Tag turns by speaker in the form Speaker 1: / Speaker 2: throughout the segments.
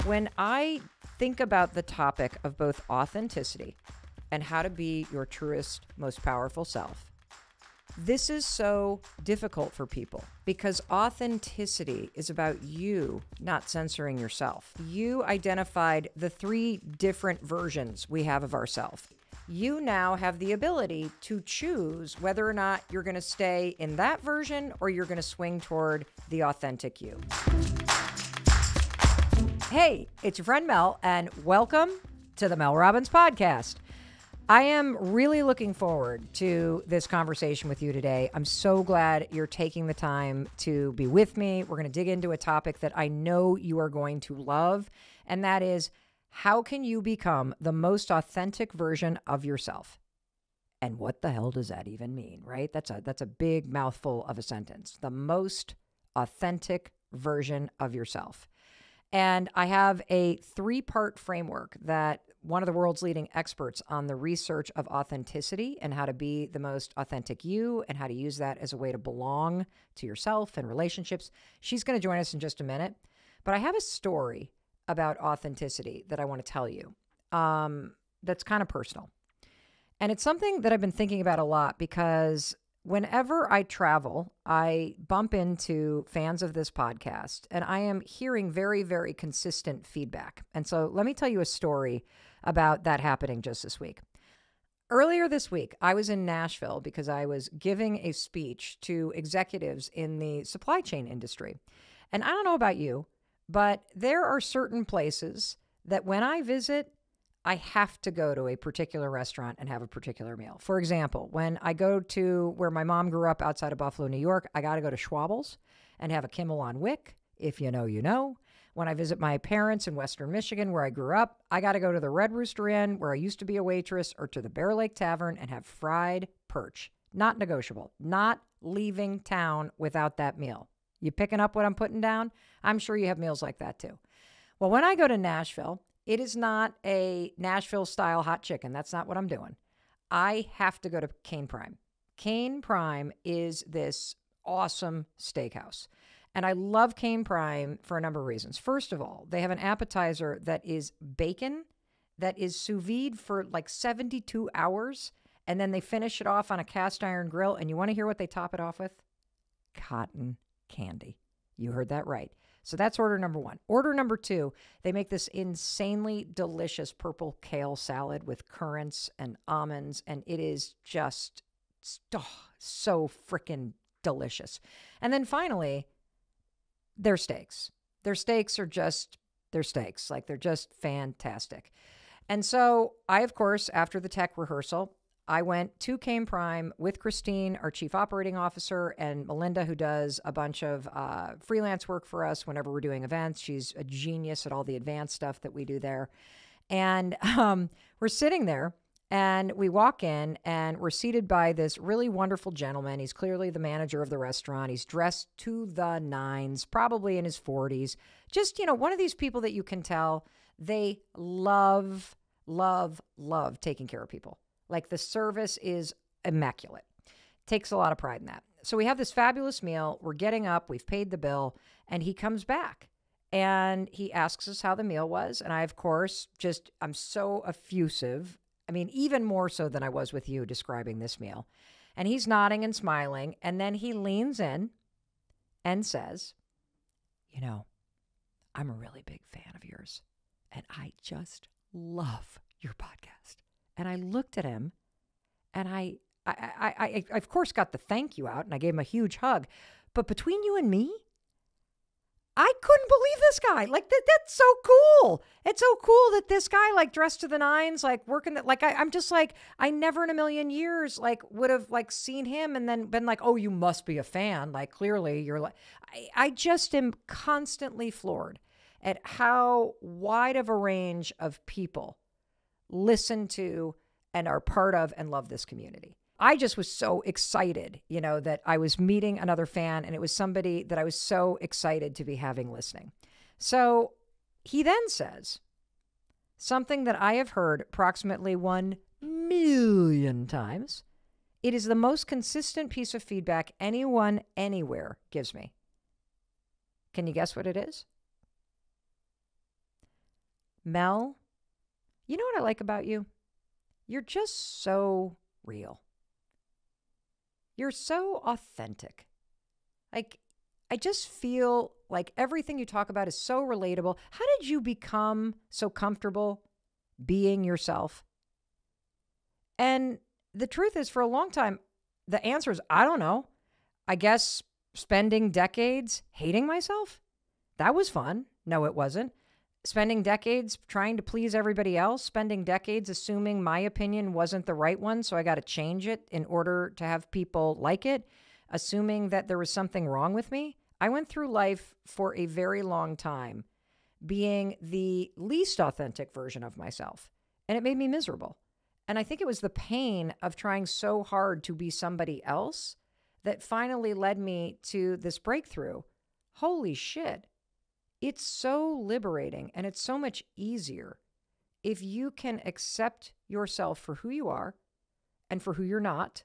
Speaker 1: When I think about the topic of both authenticity and how to be your truest, most powerful self, this is so difficult for people because authenticity is about you not censoring yourself. You identified the 3 different versions we have of ourselves. You now have the ability to choose whether or not you're going to stay in that version or you're going to swing toward the authentic you. Hey, it's your friend Mel, and welcome to the Mel Robbins Podcast. I am really looking forward to this conversation with you today. I'm so glad you're taking the time to be with me. We're going to dig into a topic that I know you are going to love, and that is, how can you become the most authentic version of yourself? And what the hell does that even mean, right? That's a big mouthful of a sentence. The most authentic version of yourself. And I have a 3-part framework that one of the world's leading experts on the research of authenticity and how to be the most authentic you and how to use that as a way to belong to yourself and relationships. She's going to join us in just a minute. But I have a story about authenticity that I want to tell you that's kind of personal. And it's something that I've been thinking about a lot because whenever I travel, I bump into fans of this podcast, and I am hearing very, very consistent feedback. And so let me tell you a story about that happening just this week. Earlier this week, I was in Nashville because I was giving a speech to executives in the supply chain industry. And I don't know about you, but there are certain places that when I visit, I have to go to a particular restaurant and have a particular meal. For example, when I go to where my mom grew up outside of Buffalo, New York, I got to go to Schwabel's and have a Kimmel on Wick. If you know, you know. When I visit my parents in Western Michigan, where I grew up, I got to go to the Red Rooster Inn, where I used to be a waitress, or to the Bear Lake Tavern and have fried perch. Not negotiable. Not leaving town without that meal. You picking up what I'm putting down? I'm sure you have meals like that too. Well, when I go to Nashville, it is not a Nashville-style hot chicken. That's not what I'm doing. I have to go to Cane Prime. Cane Prime is this awesome steakhouse. And I love Cane Prime for a number of reasons. First of all, they have an appetizer that is bacon that is sous vide for like 72 hours. And then they finish it off on a cast iron grill. And you want to hear what they top it off with? Cotton candy. You heard that right. So that's order number 1. Order number 2, they make this insanely delicious purple kale salad with currants and almonds, and it is just so freaking delicious. And then finally, their steaks. Their steaks are just, they're steaks. Like, they're just fantastic. And so I, of course, after the tech rehearsal, I went to Cane Prime with Christine, our chief operating officer, and Melinda, who does a bunch of freelance work for us whenever we're doing events. She's a genius at all the advanced stuff that we do there. And we're sitting there, and we walk in, and we're seated by this really wonderful gentleman. He's clearly the manager of the restaurant. He's dressed to the nines, probably in his 40s. Just, you know, one of these people that you can tell they love taking care of people. Like, the service is immaculate. Takes a lot of pride in that. So we have this fabulous meal. We're getting up. We've paid the bill. And he comes back. And he asks us how the meal was. And I, of course, I'm so effusive. I mean, even more so than I was with you describing this meal. And he's nodding and smiling. And then he leans in and says, you know, I'm a really big fan of yours. And I just love your podcast. And I looked at him, and I of course got the thank you out, and I gave him a huge hug. But between you and me, I couldn't believe this guy. Like, that's so cool. It's so cool that this guy, like, dressed to the nines, like, working that, like, I'm just like, I never in a million years, like, would have, like, seen him and then been like, oh, you must be a fan. Like, clearly you're like, I just am constantly floored at how wide of a range of people listen to and are part of and love this community. I just was so excited, you know, that I was meeting another fan, and it was somebody that I was so excited to be having listening. So he then says something that I have heard approximately 1 million times. It is the most consistent piece of feedback anyone anywhere gives me. Can you guess what it is? Mel, you know what I like about you? You're just so real. You're so authentic. Like, I just feel like everything you talk about is so relatable. How did you become so comfortable being yourself? And the truth is, for a long time, the answer is, I don't know. I guess spending decades hating myself? That was fun. No, it wasn't. Spending decades trying to please everybody else, spending decades assuming my opinion wasn't the right one, so I got to change it in order to have people like it, assuming that there was something wrong with me. I went through life for a very long time being the least authentic version of myself, and it made me miserable. And I think it was the pain of trying so hard to be somebody else that finally led me to this breakthrough. Holy shit. It's so liberating, and it's so much easier if you can accept yourself for who you are and for who you're not.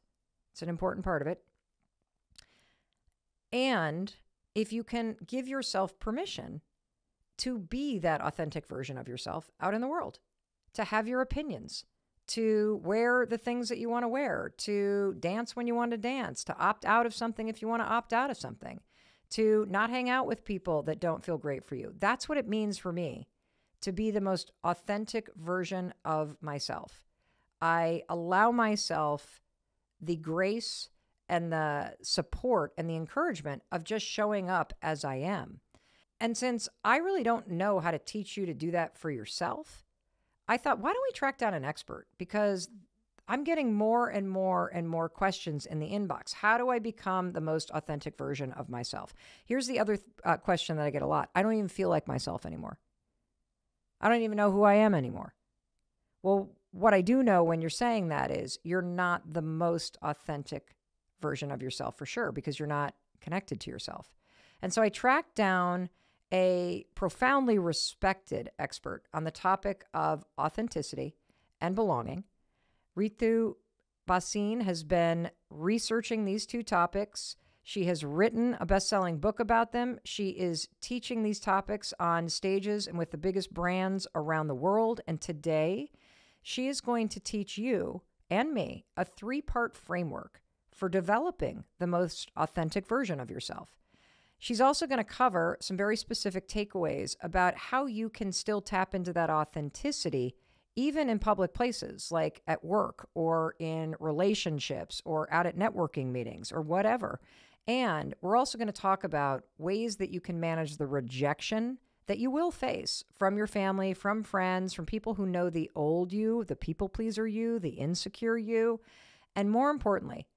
Speaker 1: It's an important part of it. And if you can give yourself permission to be that authentic version of yourself out in the world, to have your opinions, to wear the things that you want to wear, to dance when you want to dance, to opt out of something if you want to opt out of something, to not hang out with people that don't feel great for you. That's what it means for me to be the most authentic version of myself. I allow myself the grace and the support and the encouragement of just showing up as I am. And since I really don't know how to teach you to do that for yourself, I thought, why don't we track down an expert? Because I'm getting more and more and more questions in the inbox. How do I become the most authentic version of myself? Here's the other question that I get a lot. I don't even feel like myself anymore. I don't even know who I am anymore. Well, what I do know when you're saying that is you're not the most authentic version of yourself for sure, because you're not connected to yourself. And so I tracked down a profoundly respected expert on the topic of authenticity and belonging. Ritu Bhasin has been researching these two topics. She has written a best-selling book about them. She is teaching these topics on stages and with the biggest brands around the world. And today, she is going to teach you and me a 3-part framework for developing the most authentic version of yourself. She's also going to cover some very specific takeaways about how you can still tap into that authenticity even in public places like at work or in relationships or out at networking meetings or whatever. And we're also going to talk about ways that you can manage the rejection that you will face from your family, from friends, from people who know the old you, the people pleaser you, the insecure you, and more importantly,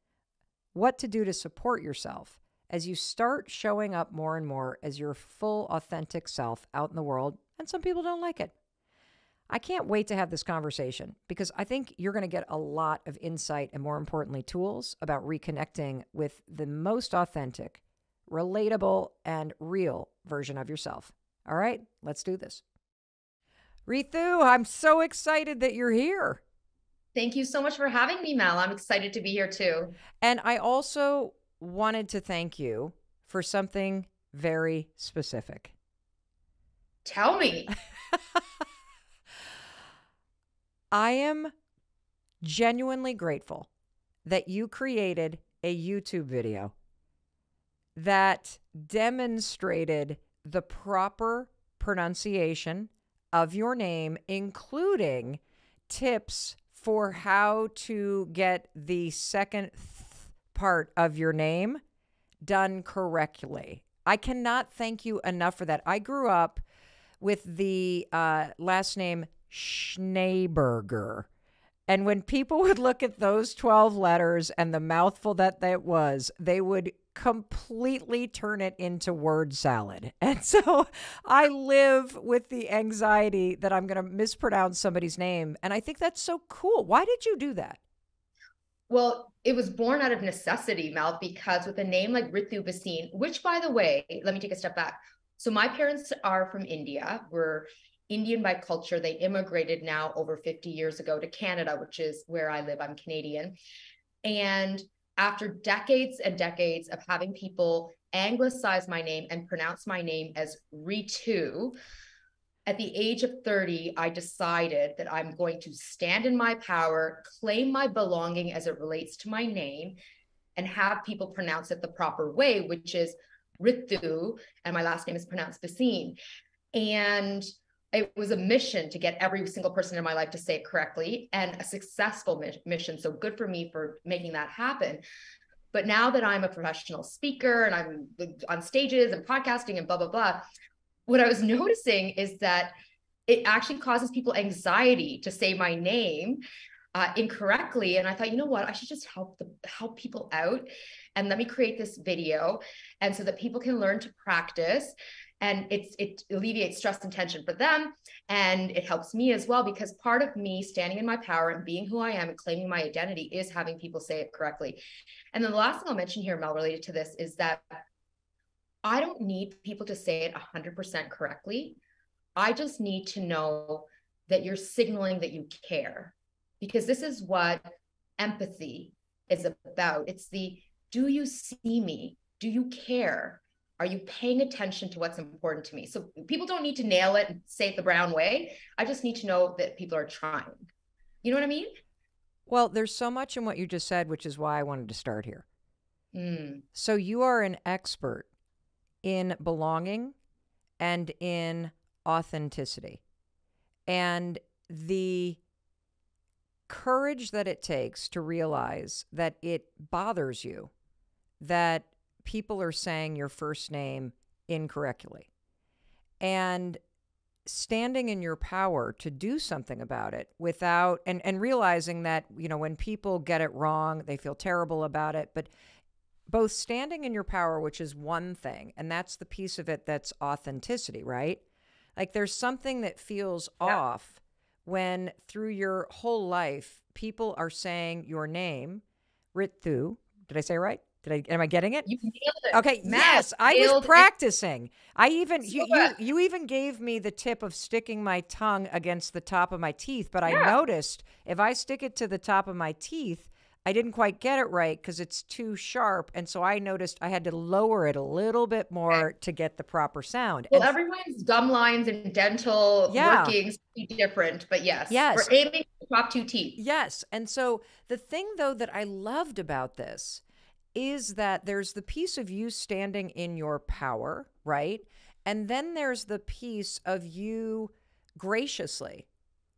Speaker 1: what to do to support yourself as you start showing up more and more as your full authentic self out in the world. And some people don't like it. I can't wait to have this conversation because I think you're going to get a lot of insight and, more importantly, tools about reconnecting with the most authentic, relatable, and real version of yourself. All right, let's do this. Ritu, I'm so excited that you're here.
Speaker 2: Thank you so much for having me, Mel. I'm excited to be here too.
Speaker 1: And I also wanted to thank you for something very specific.
Speaker 2: Tell me.
Speaker 1: I am genuinely grateful that you created a YouTube video that demonstrated the proper pronunciation of your name, including tips for how to get the second part of your name done correctly. I cannot thank you enough for that. I grew up with the last name Schneeberger. And when people would look at those 12 letters and the mouthful that was, they would completely turn it into word salad. And so I live with the anxiety that I'm going to mispronounce somebody's name. And I think that's so cool. Why did you do that?
Speaker 2: Well, it was born out of necessity, Mel, because with a name like Ritu Bhasin, which, by the way, let me take a step back. So my parents are from India. We're Indian by culture. They immigrated now over 50 years ago to Canada, which is where I live. I'm Canadian. And after decades and decades of having people anglicize my name and pronounce my name as Ritu, At the age of 30, I decided that I'm going to stand in my power, claim my belonging as it relates to my name, and have people pronounce it the proper way, which is Ritu, and my last name is pronounced Bhasin. And it was a mission to get every single person in my life to say it correctly, and a successful mission. So good for me for making that happen. But now that I'm a professional speaker and I'm on stages and podcasting and blah, blah, blah, what I was noticing is that it actually causes people anxiety to say my name incorrectly. And I thought, you know what, I should just help people out, and let me create this video, and so that people can learn to practice. And it alleviates stress and tension for them. And it helps me as well, because part of me standing in my power and being who I am and claiming my identity is having people say it correctly. And then the last thing I'll mention here, Mel, related to this, is that I don't need people to say it 100% correctly. I just need to know that you're signaling that you care, because this is what empathy is about. It's do you see me? Do you care? Are you paying attention to what's important to me? So people don't need to nail it and say it the Brown way. I just need to know that people are trying. You know what I mean?
Speaker 1: Well, there's so much in what you just said, which is why I wanted to start here. So you are an expert in belonging and in authenticity, and the courage that it takes to realize that it bothers you that people are saying your first name incorrectly, and standing in your power to do something about it without, and realizing that, you know, when people get it wrong, they feel terrible about it. But both standing in your power, which is one thing, and that's the piece of it that's authenticity, right? Like there's something that feels off when through your whole life, people are saying your name, Ritu. Did I say it right? Am I getting it?
Speaker 2: You nailed it.
Speaker 1: Okay. Yes, I was practicing. You even gave me the tip of sticking my tongue against the top of my teeth, but I noticed if I stick it to the top of my teeth, I didn't quite get it right because it's too sharp. And so I noticed I had to lower it a little bit more to get the proper sound.
Speaker 2: Well, everyone's gum lines and dental workings be different, but yes, we're aiming for the top two teeth.
Speaker 1: Yes. And so the thing, though, that I loved about this is that there's the piece of you standing in your power, right? And then there's the piece of you graciously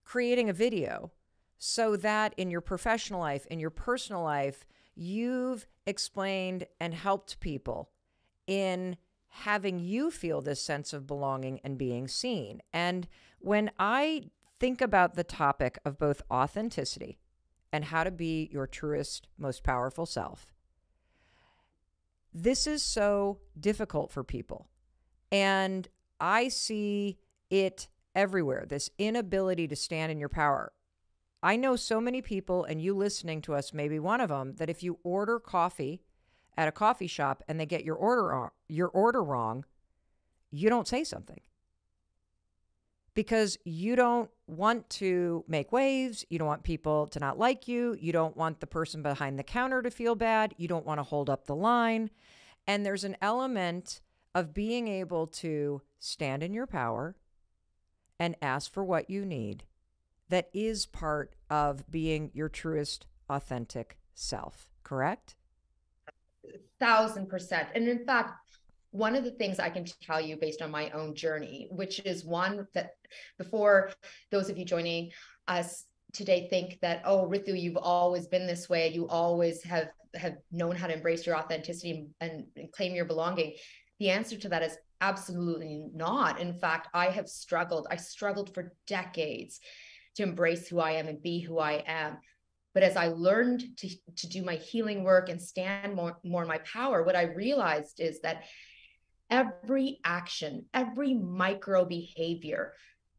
Speaker 1: creating a video so that in your professional life, in your personal life, you've explained and helped people in having you feel this sense of belonging and being seen. And when I think about the topic of both authenticity and how to be your truest, most powerful self, this is so difficult for people. And I see it everywhere, this inability to stand in your power. I know so many people, and you listening to us may be one of them, that if you order coffee at a coffee shop and they get your order wrong, you don't say something. Because you don't want to make waves, you don't want people to not like you, you don't want the person behind the counter to feel bad, you don't want to hold up the line. And there's an element of being able to stand in your power and ask for what you need that is part of being your truest, authentic self, correct?
Speaker 2: 1,000%. And in fact, one of the things I can tell you based on my own journey, which is one that before those of you joining us today think that, oh, Ritu, you've always been this way. You always have known how to embrace your authenticity and claim your belonging. The answer to that is absolutely not. In fact, I struggled for decades to embrace who I am and be who I am. But as I learned to do my healing work and stand more in my power, what I realized is that every action, every micro behavior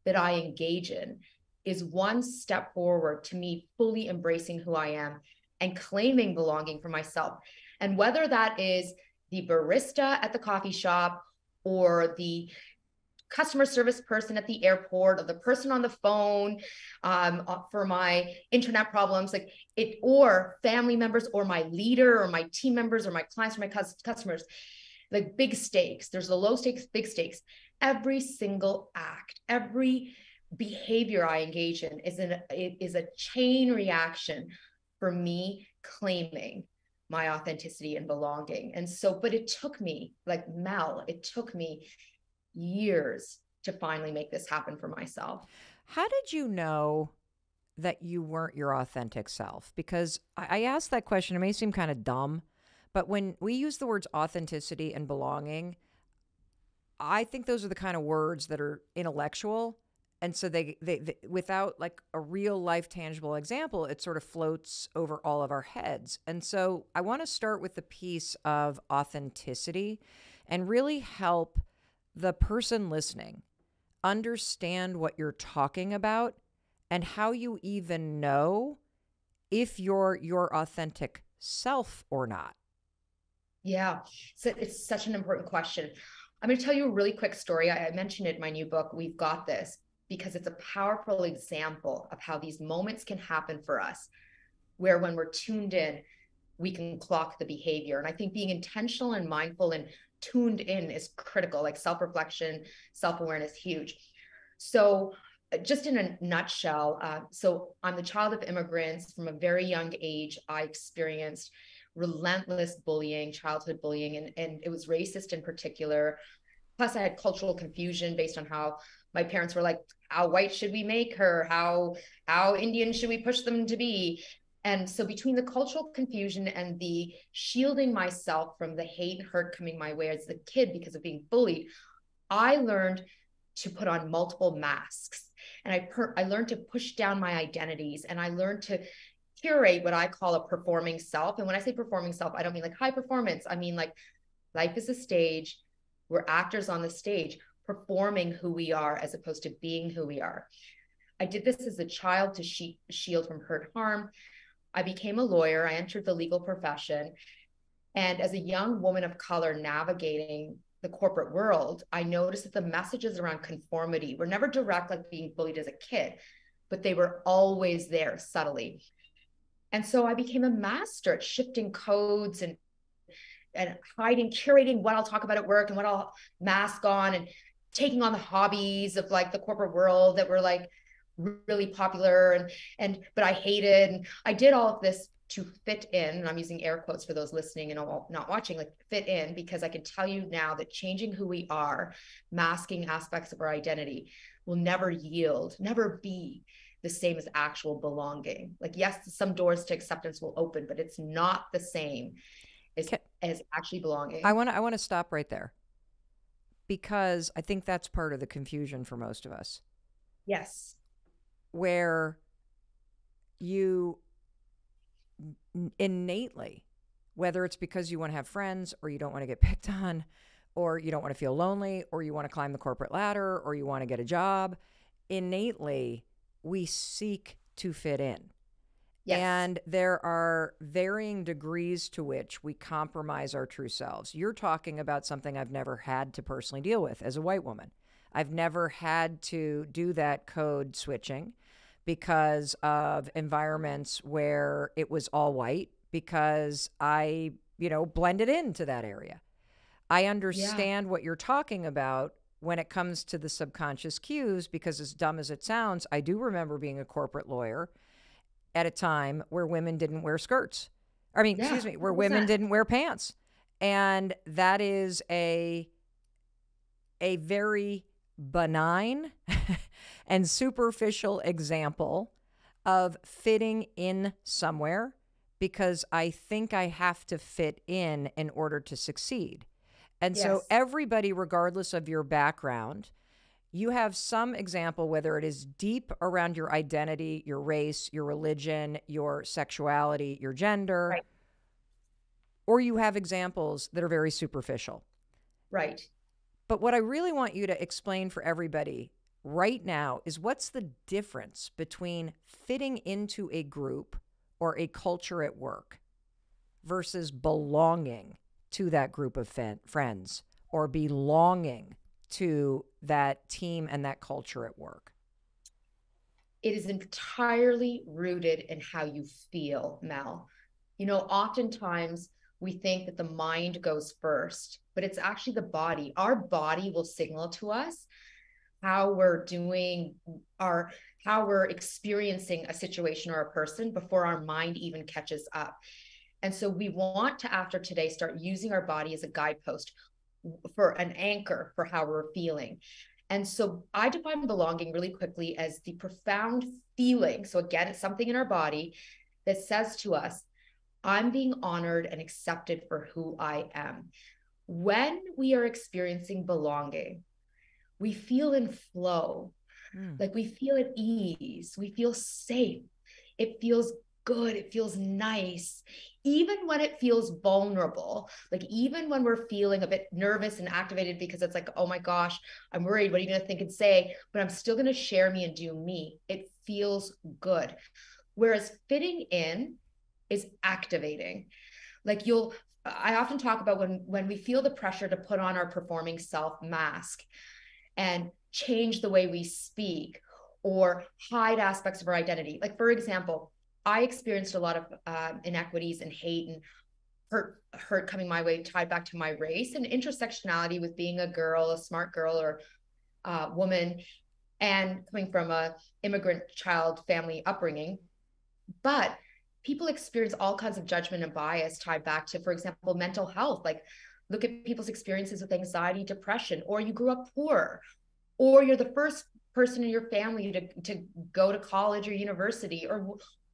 Speaker 2: that I engage in is one step forward to me fully embracing who I am and claiming belonging for myself. And whether that is the barista at the coffee shop or the customer service person at the airport or the person on the phone for my internet problems, or family members or my leader or my team members or my clients or my customers, like big stakes. There's the low stakes, big stakes. Every single act, every behavior I engage in is a chain reaction for me claiming my authenticity and belonging. And so, but it took me, like Mel, it took me years to finally make this happen for myself.
Speaker 1: How did you know that you weren't your authentic self? Because I asked that question, it may seem kind of dumb, but when we use the words authenticity and belonging, I think those are the kind of words that are intellectual. And so they without like a real life tangible example, it sort of floats over all of our heads. And so I want to start with the piece of authenticity and really help the person listening understand what you're talking about and how you even know if you're your authentic self or not.
Speaker 2: Yeah, so it's such an important question. I'm going to tell you a really quick story. I mentioned it in my new book, We've Got This, because it's a powerful example of how these moments can happen for us, where when we're tuned in, we can clock the behavior. And I think being intentional and mindful and tuned in is critical, like self-reflection, self-awareness, huge. So just in a nutshell, so I'm the child of immigrants. From a very young age, I experienced relentless bullying, childhood bullying, and it was racist in particular. Plus, I had cultural confusion based on how my parents were like, how white should we make her? How Indian should we push them to be? And so between the cultural confusion and the shielding myself from the hate and hurt coming my way as a kid because of being bullied, I learned to put on multiple masks. And I learned to push down my identities, and I learned to curate what I call a performing self. And when I say performing self, I don't mean like high performance. I mean like life is a stage. We're actors on the stage performing who we are as opposed to being who we are. I did this as a child to shield from hurt, harm. I became a lawyer. I entered the legal profession. And as a young woman of color navigating the corporate world, I noticed that the messages around conformity were never direct, like being bullied as a kid, but they were always there subtly. And so I became a master at shifting codes and hiding, curating what I'll talk about at work and what I'll mask on, and taking on the hobbies of like the corporate world that were like really popular but I hated. And I did all of this to fit in. And I'm using air quotes for those listening and not watching, like fit in, because I can tell you now that changing who we are, masking aspects of our identity will never yield, never be the same as actual belonging. Like, yes, some doors to acceptance will open, but it's not the same as actually belonging.
Speaker 1: I want to stop right there, because I think that's part of the confusion for most of us.
Speaker 2: Yes.
Speaker 1: Where you innately, whether it's because you want to have friends or you don't want to get picked on, or you don't want to feel lonely, or you want to climb the corporate ladder, or you want to get a job, innately we seek to fit in. Yes. And there are varying degrees to which we compromise our true selves. You're talking about something I've never had to personally deal with as a white woman. I've never had to do that code switching because of environments where it was all white, because I, blended into that area. I understand what you're talking about when it comes to the subconscious cues, because as dumb as it sounds, I do remember being a corporate lawyer at a time where women didn't wear skirts. Where women didn't wear pants. And that is a very benign and superficial example of fitting in somewhere, because I think I have to fit in order to succeed. And so everybody, regardless of your background, you have some example, whether it is deep around your identity, your race, your religion, your sexuality, your gender, right, or you have examples that are very superficial.
Speaker 2: Right.
Speaker 1: But what I really want you to explain for everybody right now is, what's the difference between fitting into a group or a culture at work versus belonging to that group of friends, or belonging to that team and that culture at work?
Speaker 2: It is entirely rooted in how you feel, Mel. Oftentimes we think that the mind goes first, but it's actually the body. Our body will signal to us how we're doing how we're experiencing a situation or a person before our mind even catches up. And so we want to, after today, start using our body as a guidepost for an anchor for how we're feeling. And so I define belonging really quickly as the profound feeling. So again, it's something in our body that says to us, I'm being honored and accepted for who I am. When we are experiencing belonging, we feel in flow, like we feel at ease, we feel safe, it feels good, it feels nice, even when it feels vulnerable, like even when we're feeling a bit nervous and activated because it's like, oh my gosh, I'm worried, what are you going to think and say, but I'm still going to share me and do me. It feels good. Whereas fitting in is activating. Like I often talk about when we feel the pressure to put on our performing self mask and change the way we speak or hide aspects of our identity. Like, for example, I experienced a lot of inequities and hate and hurt coming my way, tied back to my race and intersectionality with being a girl, a smart girl or woman, and coming from a immigrant child family upbringing. But people experience all kinds of judgment and bias tied back to, for example, mental health. Like, look at people's experiences with anxiety, depression, or you grew up poor, or you're the first person in your family to go to college or university,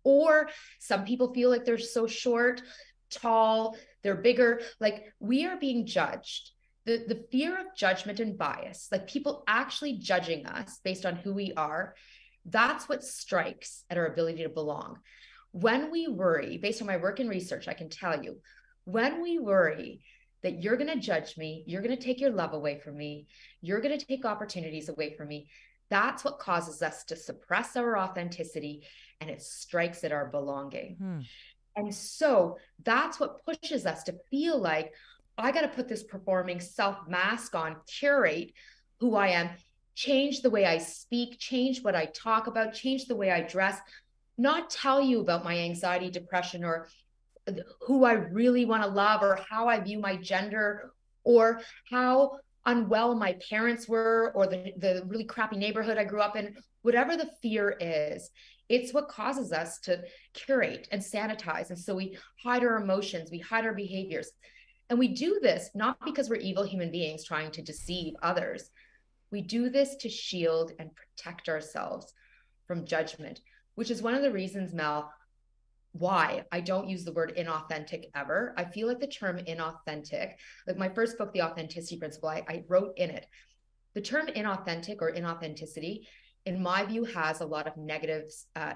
Speaker 2: or some people feel like they're so short, tall, they're bigger. Like, we are being judged. The fear of judgment and bias, like people actually judging us based on who we are, that's what strikes at our ability to belong. When we worry, based on my work and research, I can tell you, when we worry that you're going to judge me, you're going to take your love away from me, you're going to take opportunities away from me, that's what causes us to suppress our authenticity, and it strikes at our belonging. And so that's what pushes us to feel like, I got to put this performing self mask on, curate who I am, change the way I speak, change what I talk about, change the way I dress, not tell you about my anxiety, depression, or who I really want to love, or how I view my gender, or how unwell my parents were, or the really crappy neighborhood I grew up in. Whatever the fear is, it's what causes us to curate and sanitize. And so we hide our emotions, we hide our behaviors. And we do this not because we're evil human beings trying to deceive others. We do this to shield and protect ourselves from judgment, which is one of the reasons, Mel, why I don't use the word inauthentic ever. I feel like the term inauthentic, like my first book, The Authenticity Principle, I wrote in it, the term inauthentic or inauthenticity, in my view, has a lot of negative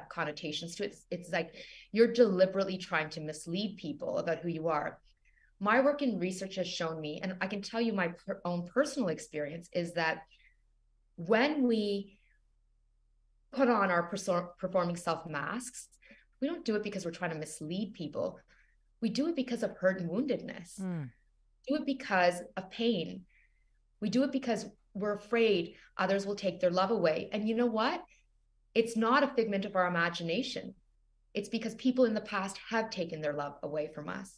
Speaker 2: connotations to it. It's like you're deliberately trying to mislead people about who you are. My work in research has shown me, and I can tell you my own personal experience, is that when we put on our performing self masks, we don't do it because we're trying to mislead people. We do it because of hurt and woundedness. Do it because of pain. We do it because we're afraid others will take their love away. And you know what? It's not a figment of our imagination. It's because people in the past have taken their love away from us,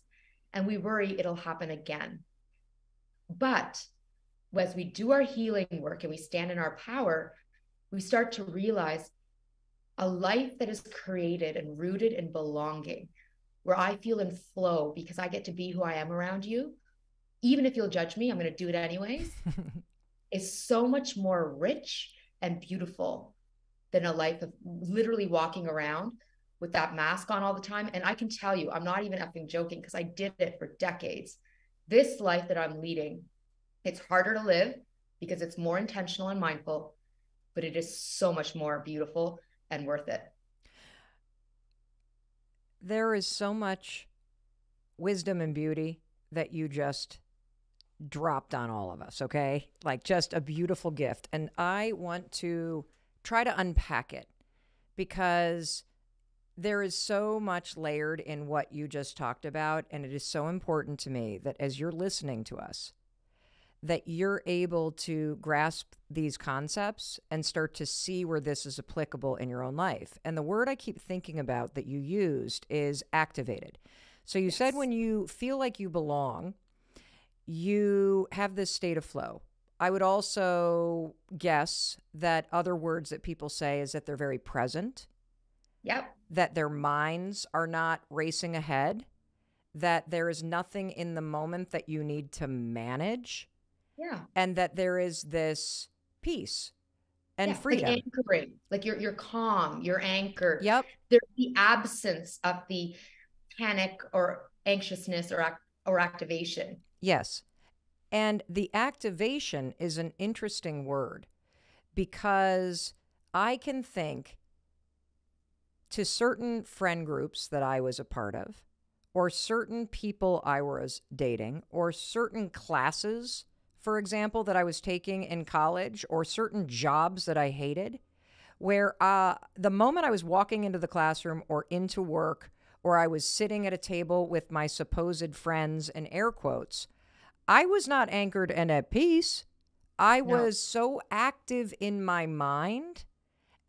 Speaker 2: and we worry it'll happen again. But as we do our healing work and we stand in our power, we start to realize a life that is created and rooted in belonging, where I feel in flow because I get to be who I am around you. Even if you'll judge me, I'm going to do it anyways, is so much more rich and beautiful than a life of literally walking around with that mask on all the time. And I can tell you, I'm not even effing joking, because I did it for decades. This life that I'm leading, it's harder to live because it's more intentional and mindful, but it is so much more beautiful and worth it.
Speaker 1: There is so much wisdom and beauty that you just dropped on all of us, okay? Like, just a beautiful gift. And I want to try to unpack it, because there is so much layered in what you just talked about. And it is so important to me that as you're listening to us, that you're able to grasp these concepts and start to see where this is applicable in your own life. And the word I keep thinking about that you used is activated. So you said when you feel like you belong, you have this state of flow. I would also guess that other words that people say is that they're very present,
Speaker 2: Yep.
Speaker 1: that their minds are not racing ahead, that there is nothing in the moment that you need to manage,
Speaker 2: Yeah.
Speaker 1: and that there is this peace and
Speaker 2: Yeah.
Speaker 1: freedom.
Speaker 2: Like anchoring, like you're calm, you're anchored.
Speaker 1: Yep.
Speaker 2: There's the absence of the panic or anxiousness or activation.
Speaker 1: Yes. And the activation is an interesting word because I can think to certain friend groups that I was a part of, or certain people I was dating, or certain classes, for example, that I was taking in college, or certain jobs that I hated, where the moment I was walking into the classroom or into work, or I was sitting at a table with my supposed friends, in air quotes, I was not anchored and at peace. I was so active in my mind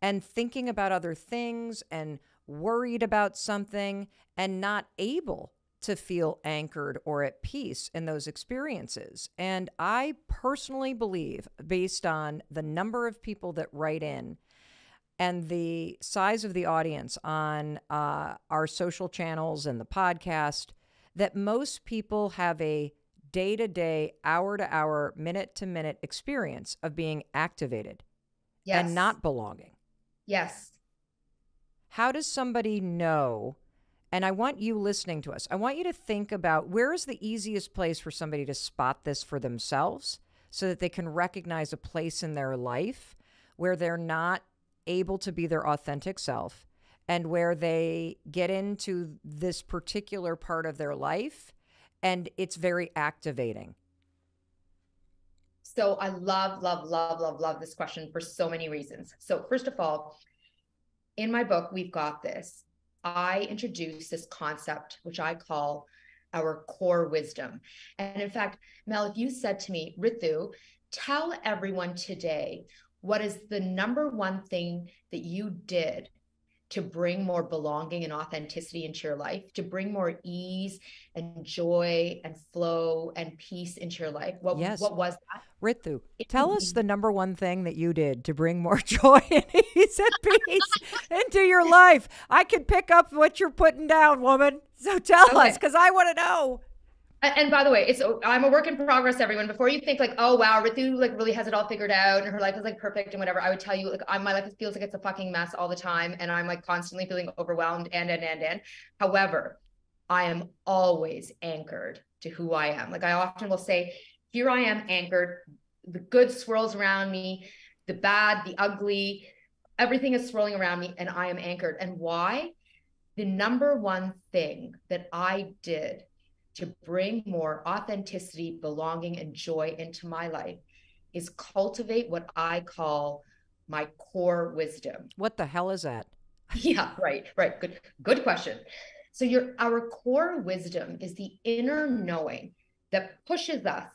Speaker 1: and thinking about other things and worried about something and not able to feel anchored or at peace in those experiences. And I personally believe, based on the number of people that write in and the size of the audience on our social channels and the podcast, that most people have a day-to-day, hour-to-hour, minute-to-minute experience of being activated and not belonging.
Speaker 2: Yes.
Speaker 1: How does somebody know? And I want you listening to us, I want you to think about where is the easiest place for somebody to spot this for themselves so that they can recognize a place in their life where they're not able to be their authentic self and where they get into this particular part of their life and it's very activating.
Speaker 2: So I love this question for so many reasons. So first of all, in my book, We've Got This, I introduce this concept, which I call our core wisdom. And in fact, Mel, if you said to me, Ritu, tell everyone today, what is the number one thing that you did to bring more belonging and authenticity into your life, to bring more ease and joy and flow and peace into your life? What was that?
Speaker 1: Ritu, tell us the number one thing that you did to bring more joy and ease and peace into your life. I can pick up what you're putting down, woman. So tell us, because I want to know.
Speaker 2: And by the way, I'm a work in progress, everyone. Before you think like, oh wow, Ritu like really has it all figured out and her life is like perfect and whatever, I would tell you like my life feels like it's a fucking mess all the time and I'm like constantly feeling overwhelmed and. However, I am always anchored to who I am. Like I often will say, here I am anchored. The good swirls around me, the bad, the ugly, everything is swirling around me and I am anchored. And why? The number one thing that I did to bring more authenticity, belonging, and joy into my life is cultivate what I call my core wisdom.
Speaker 1: What the hell is that?
Speaker 2: Yeah, right. Good question. So our core wisdom is the inner knowing that pushes us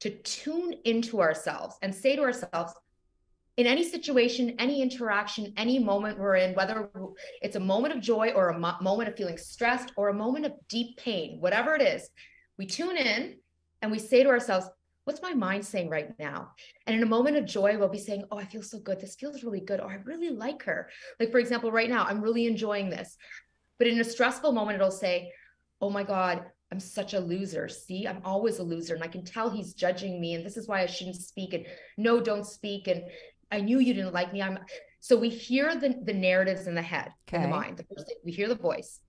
Speaker 2: to tune into ourselves and say to ourselves, in any situation, any interaction, any moment we're in, whether it's a moment of joy or a moment of feeling stressed or a moment of deep pain, whatever it is, we tune in and we say to ourselves, what's my mind saying right now? And in a moment of joy, we'll be saying, oh, I feel so good. This feels really good. Or I really like her. Like, for example, right now, I'm really enjoying this. But in a stressful moment, it'll say, oh my God, I'm such a loser. See, I'm always a loser. And I can tell he's judging me. And this is why I shouldn't speak. And no, don't speak. And I knew you didn't like me. So we hear the narratives in the head, in the mind. We hear the voice.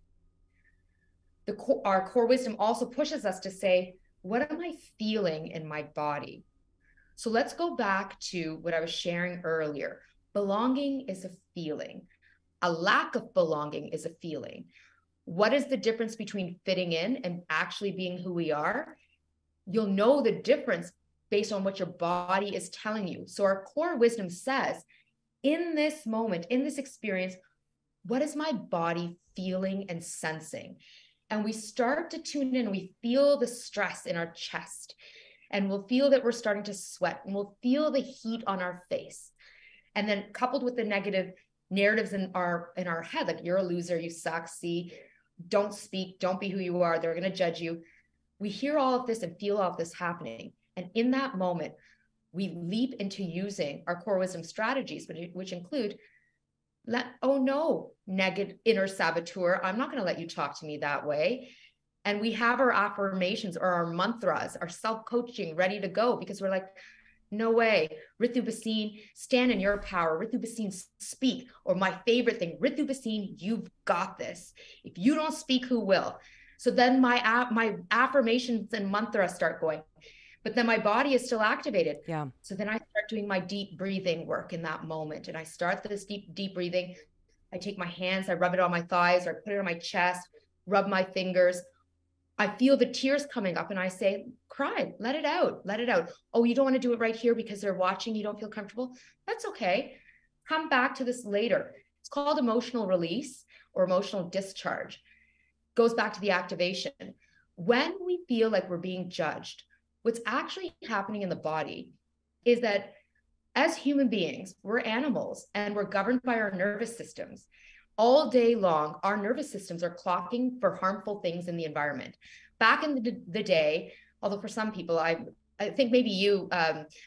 Speaker 2: Our core wisdom also pushes us to say, what am I feeling in my body? So let's go back to what I was sharing earlier. Belonging is a feeling. A lack of belonging is a feeling. What is the difference between fitting in and actually being who we are? You'll know the difference based on what your body is telling you. So our core wisdom says, in this moment, in this experience, what is my body feeling and sensing? And we start to tune in, we feel the stress in our chest, and we'll feel that we're starting to sweat, and we'll feel the heat on our face. And then coupled with the negative narratives in our head, like you're a loser, you suck, see, don't speak, don't be who you are, they're going to judge you. We hear all of this and feel all of this happening. And in that moment, we leap into using our core wisdom strategies, which include, oh no, negative inner saboteur, I'm not going to let you talk to me that way. And we have our affirmations or our mantras, our self-coaching ready to go, because we're like, no way, Ritu Bhasin, stand in your power. Ritu Bhasin, speak. Or my favorite thing, Ritu Bhasin, you've got this. If you don't speak, who will? So then my affirmations and mantras start going, but then my body is still activated.
Speaker 1: Yeah.
Speaker 2: So then I start doing my deep breathing work in that moment. And I start this deep breathing. I take my hands, I rub it on my thighs, or I put it on my chest, rub my fingers. I feel the tears coming up and I say, cry, let it out, let it out. Oh, you don't want to do it right here because they're watching, you don't feel comfortable? That's okay. Come back to this later. It's called emotional release or emotional discharge. Goes back to the activation. When we feel like we're being judged, what's actually happening in the body is that as human beings, we're animals and we're governed by our nervous systems. All day long, our nervous systems are clocking for harmful things in the environment. Back in the day, although for some people, I think maybe you,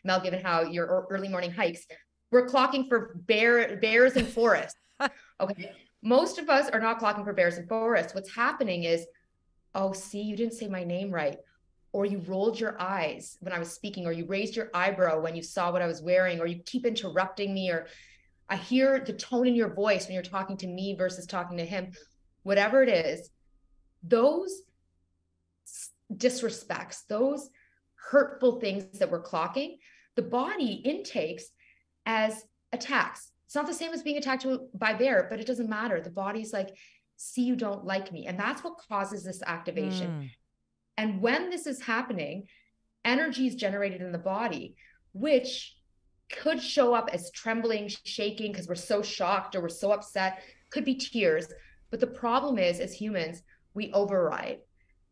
Speaker 2: Mel, given how your early morning hikes, we're clocking for bears and forests. Okay, most of us are not clocking for bears and forests. What's happening is, oh, see, you didn't say my name right. Or you rolled your eyes when I was speaking, or you raised your eyebrow when you saw what I was wearing, or you keep interrupting me, or I hear the tone in your voice when you're talking to me versus talking to him. Whatever it is, those disrespects, those hurtful things that we're clocking, the body intakes as attacks. It's not the same as being attacked by a bear, but it doesn't matter. The body's like, see, you don't like me. And that's what causes this activation. And when this is happening, energy is generated in the body, which could show up as trembling, shaking, because we're so shocked or we're so upset, could be tears. But the problem is, as humans, we override.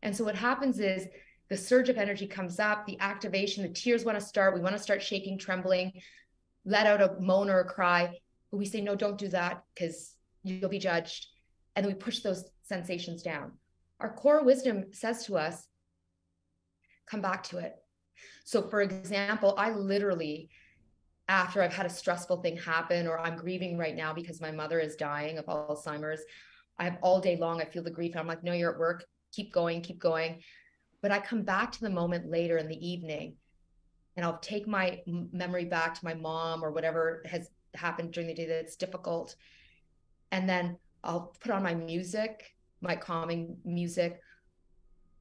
Speaker 2: And so what happens is the surge of energy comes up, the activation, the tears want to start. We want to start shaking, trembling, let out a moan or a cry. But we say, no, don't do that because you'll be judged. And then we push those sensations down. Our core wisdom says to us, come back to it. So for example, I literally, after I've had a stressful thing happen, or I'm grieving right now because my mother is dying of Alzheimer's, I have all day long, I feel the grief. And I'm like, no, you're at work. Keep going, keep going. But I come back to the moment later in the evening and I'll take my memory back to my mom or whatever has happened during the day that's difficult. And then I'll put on my music, my calming music.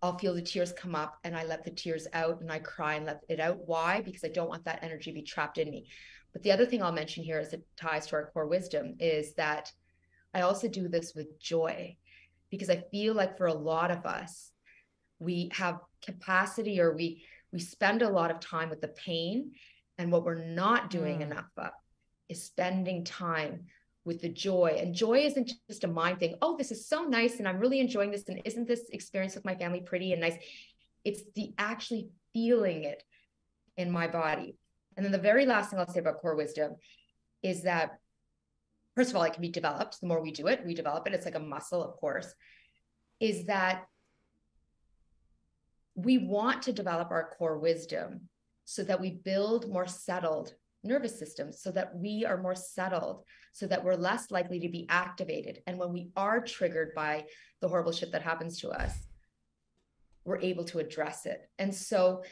Speaker 2: I'll feel the tears come up and I let the tears out and I cry and let it out. Why? Because I don't want that energy to be trapped in me. But the other thing I'll mention here as it ties to our core wisdom is that I also do this with joy, because I feel like for a lot of us, we have capacity or we spend a lot of time with the pain. And what we're not doing enough of is spending time with the joy. And joy isn't just a mind thing. Oh, this is so nice. And I'm really enjoying this. And isn't this experience with my family pretty and nice? It's the actually feeling it in my body. And then the very last thing I'll say about core wisdom is that, first of all, it can be developed. The more we do it, we develop it. It's like a muscle, of course, is that we want to develop our core wisdom so that we build more settled nervous systems, so that we are more settled, so that we're less likely to be activated. And when we are triggered by the horrible shit that happens to us, we're able to address it. And so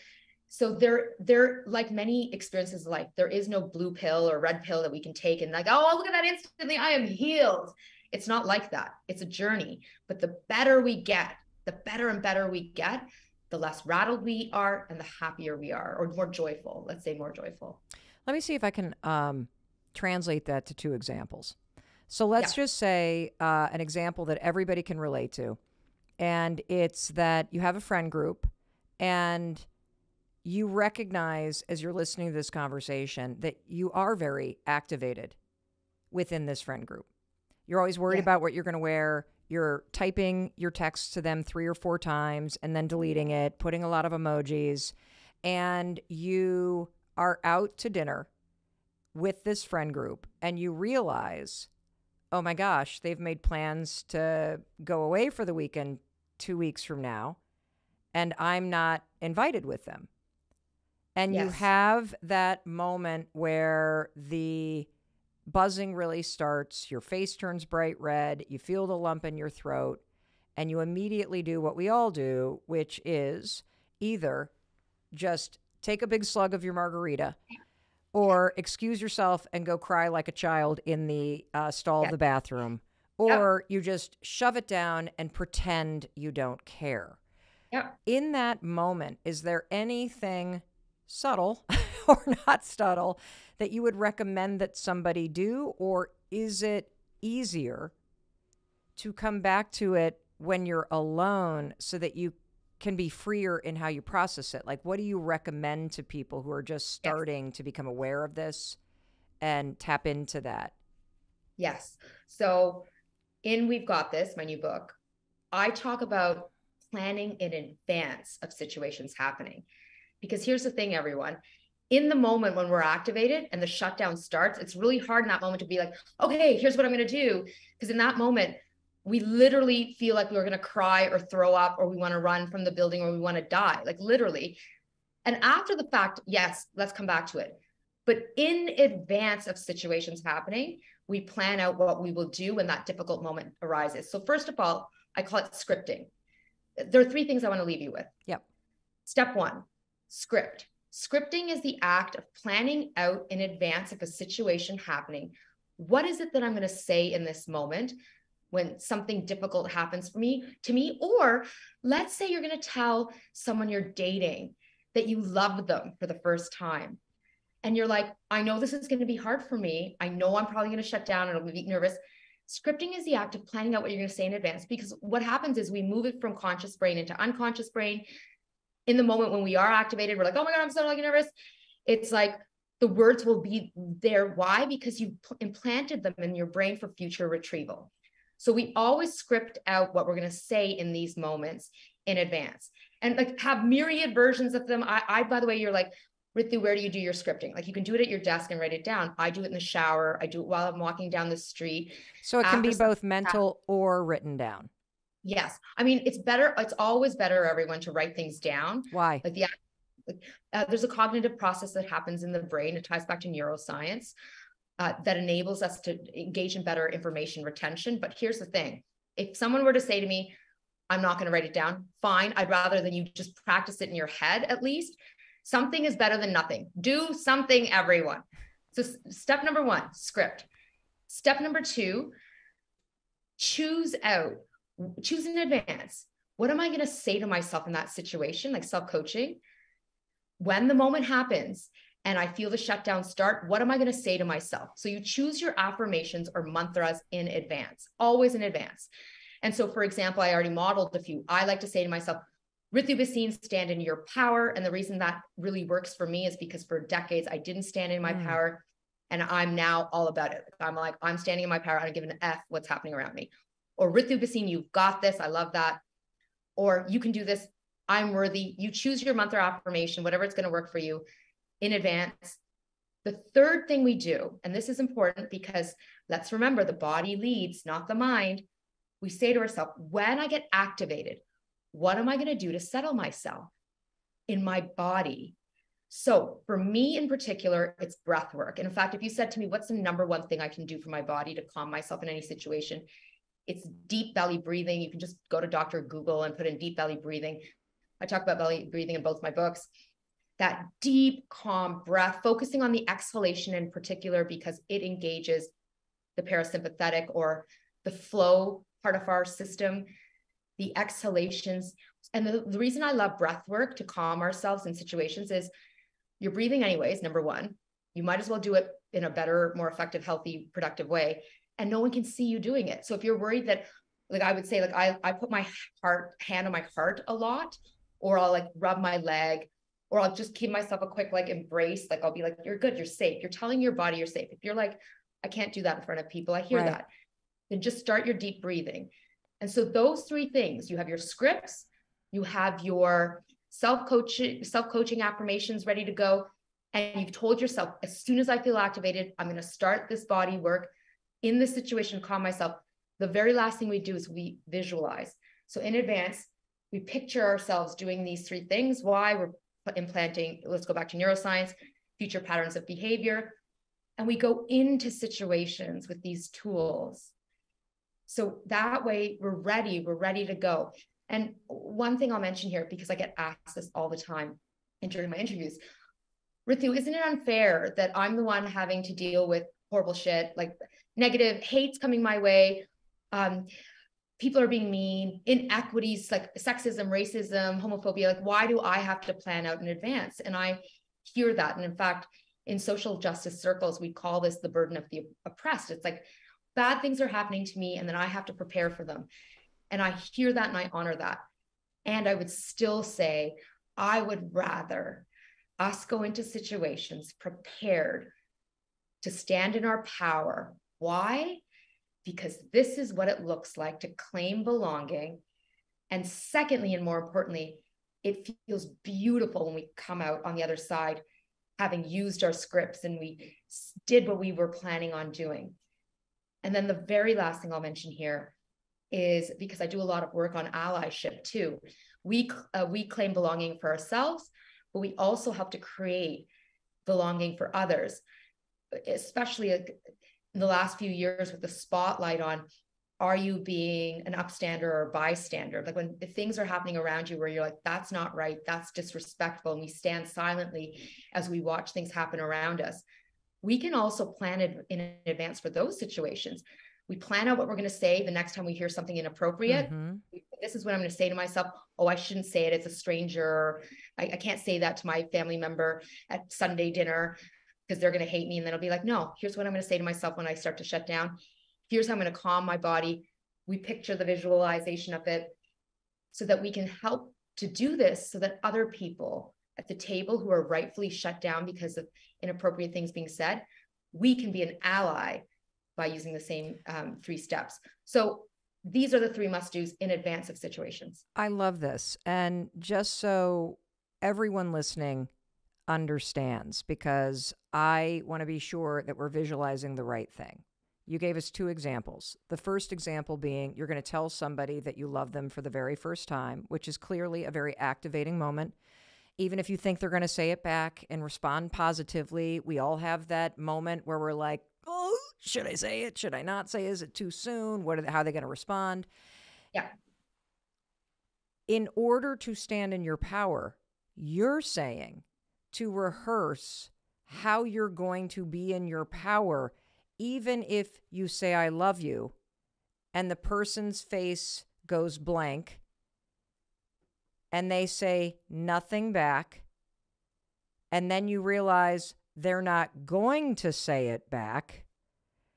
Speaker 2: there, like many experiences of life, there is no blue pill or red pill that we can take and like, oh, look at that, instantly I am healed. It's not like that. It's a journey. But the better we get, the better and better we get, the less rattled we are and the happier we are, or more joyful. Let's say more joyful.
Speaker 1: Let me see if I can translate that to two examples. So let's just say an example that everybody can relate to. And it's that you have a friend group and you recognize as you're listening to this conversation that you are very activated within this friend group. You're always worried about what you're going to wear. You're typing your text to them 3 or 4 times and then deleting it, putting a lot of emojis, and you are out to dinner with this friend group and you realize, oh my gosh, they've made plans to go away for the weekend 2 weeks from now, and I'm not invited with them. And you
Speaker 2: Yes.
Speaker 1: have that moment where the buzzing really starts, your face turns bright red, you feel the lump in your throat, and you immediately do what we all do, which is either just take a big slug of your margarita or excuse yourself and go cry like a child in the stall of the bathroom, or you just shove it down and pretend you don't care.
Speaker 2: Yep.
Speaker 1: In that moment, is there anything subtle or not subtle that you would recommend that somebody do, or is it easier to come back to it when you're alone so that you can be freer in how you process it? Like, what do you recommend to people who are just starting to become aware of this and tap into that?
Speaker 2: Yes. So in We've Got This, my new book, I talk about planning in advance of situations happening. Because here's the thing, everyone. In the moment when we're activated and the shutdown starts, it's really hard in that moment to be like, okay, here's what I'm going to do. Because in that moment, we literally feel like we're going to cry or throw up, or we want to run from the building, or we want to die, like literally. And after the fact, yes, let's come back to it. But in advance of situations happening, we plan out what we will do when that difficult moment arises. So first of all, I call it scripting. There are 3 things I want to leave you with.
Speaker 1: Yep.
Speaker 2: Step 1, script. Scripting is the act of planning out in advance of a situation happening. What is it that I'm going to say in this moment when something difficult happens to me? Or let's say you're going to tell someone you're dating that you love them for the first time. And you're like, I know this is going to be hard for me. I know I'm probably going to shut down and I'll be nervous. Scripting is the act of planning out what you're going to say in advance, because what happens is we move it from conscious brain into unconscious brain. In the moment when we are activated, we're like, oh my God, I'm so nervous. It's like the words will be there. Why? Because you implanted them in your brain for future retrieval. So we always script out what we're going to say in these moments in advance, and like have myriad versions of them. I by the way, you're like, Ritu, where do you do your scripting? Like, you can do it at your desk and write it down. I do it in the shower. I do it while I'm walking down the street.
Speaker 1: So it can be both mental or written down.
Speaker 2: Yes. I mean, it's better. It's always better, everyone, to write things down.
Speaker 1: Why?
Speaker 2: Like there's a cognitive process that happens in the brain. It ties back to neuroscience that enables us to engage in better information retention. But here's the thing. If someone were to say to me, I'm not going to write it down, fine. I'd rather than you just practice it in your head, at least. Something is better than nothing. Do something, everyone. So step number 1, script. Step number 2, choose in advance. What am I going to say to myself in that situation? Like self-coaching. When the moment happens and I feel the shutdown start, what am I going to say to myself? So you choose your affirmations or mantras in advance, always in advance. And so, for example, I already modeled a few. I like to say to myself, Ritu Bhasin, stand in your power. And the reason that really works for me is because for decades, I didn't stand in my power. And I'm now all about it. I'm like, I'm standing in my power. I don't give an F what's happening around me. Or Ritu Bhasin, you've got this. I love that. Or you can do this. I'm worthy. You choose your mantra affirmation, whatever it's going to work for you in advance. The third thing we do, and this is important because let's remember the body leads, not the mind. We say to ourselves, when I get activated, what am I going to do to settle myself in my body? So for me in particular, it's breath work. And in fact, if you said to me, what's the number 1 thing I can do for my body to calm myself in any situation? It's deep belly breathing. You can just go to Dr. Google and put in deep belly breathing. I talk about belly breathing in both my books. That deep, calm breath, focusing on the exhalation in particular, because it engages the parasympathetic or the flow part of our system, the exhalations. And the reason I love breath work to calm ourselves in situations is you're breathing anyways, number 1. You might as well do it in a better, more effective, healthy, productive way. And no one can see you doing it. So if you're worried that, like I would say, like I put my hand on my heart a lot, or I'll like rub my leg, or I'll just give myself a quick like embrace. Like I'll be like, you're good, you're safe. You're telling your body you're safe. If you're like, I can't do that in front of people, I hear that. Then just start your deep breathing. And so those 3 things, you have your scripts, you have your self-coaching affirmations ready to go. And you've told yourself, as soon as I feel activated, I'm going to start this body work. in this situation, calm myself, the very last thing we do is we visualize. So in advance, we picture ourselves doing these three things. Why? We're implanting, let's go back to neuroscience, future patterns of behavior. And we go into situations with these tools. So that way we're ready to go. And one thing I'll mention here, because I get asked this all the time and during my interviews, Ritu, isn't it unfair that I'm the one having to deal with horrible shit, like negative hates coming my way? People are being mean, inequities like sexism, racism, homophobia. Like, why do I have to plan out in advance? And I hear that. And in fact, in social justice circles, we call this the burden of the oppressed. It's like bad things are happening to me and then I have to prepare for them. And I hear that and I honor that. And I would still say, I would rather us go into situations prepared to stand in our power. Why? Because this is what it looks like to claim belonging. And secondly, and more importantly, it feels beautiful when we come out on the other side, having used our scripts and we did what we were planning on doing. And then the very last thing I'll mention here is, because I do a lot of work on allyship too. We claim belonging for ourselves, but we also help to create belonging for others, especially in the last few years with the spotlight on, are you being an upstander or a bystander? Like when things are happening around you where you're like, that's not right, that's disrespectful, and we stand silently as we watch things happen around us. We can also plan it in advance for those situations. We plan out what we're going to say the next time we hear something inappropriate.
Speaker 1: Mm-hmm.
Speaker 2: This is what I'm going to say to myself. Oh, I shouldn't say it. It's a stranger. I can't say that to my family member at Sunday dinner because they're going to hate me. And then I'll be like, no, here's what I'm going to say to myself when I start to shut down. Here's how I'm going to calm my body. We picture the visualization of it so that we can help to do this so that other people at the table who are rightfully shut down because of inappropriate things being said, we can be an ally by using the same 3 steps. So these are the 3 must-dos in advance of situations.
Speaker 1: I love this. And just so everyone listening understands, because I want to be sure that we're visualizing the right thing. You gave us 2 examples. The first example being you're going to tell somebody that you love them for the very first time, which is clearly a very activating moment. Even if you think they're going to say it back and respond positively, we all have that moment where we're like, oh, should I say it? Should I not say it? Is it too soon? How are they going to respond?
Speaker 2: Yeah.
Speaker 1: In order to stand in your power, you're saying to rehearse how you're going to be in your power, even if you say, I love you, and the person's face goes blank, and they say nothing back, and then you realize they're not going to say it back.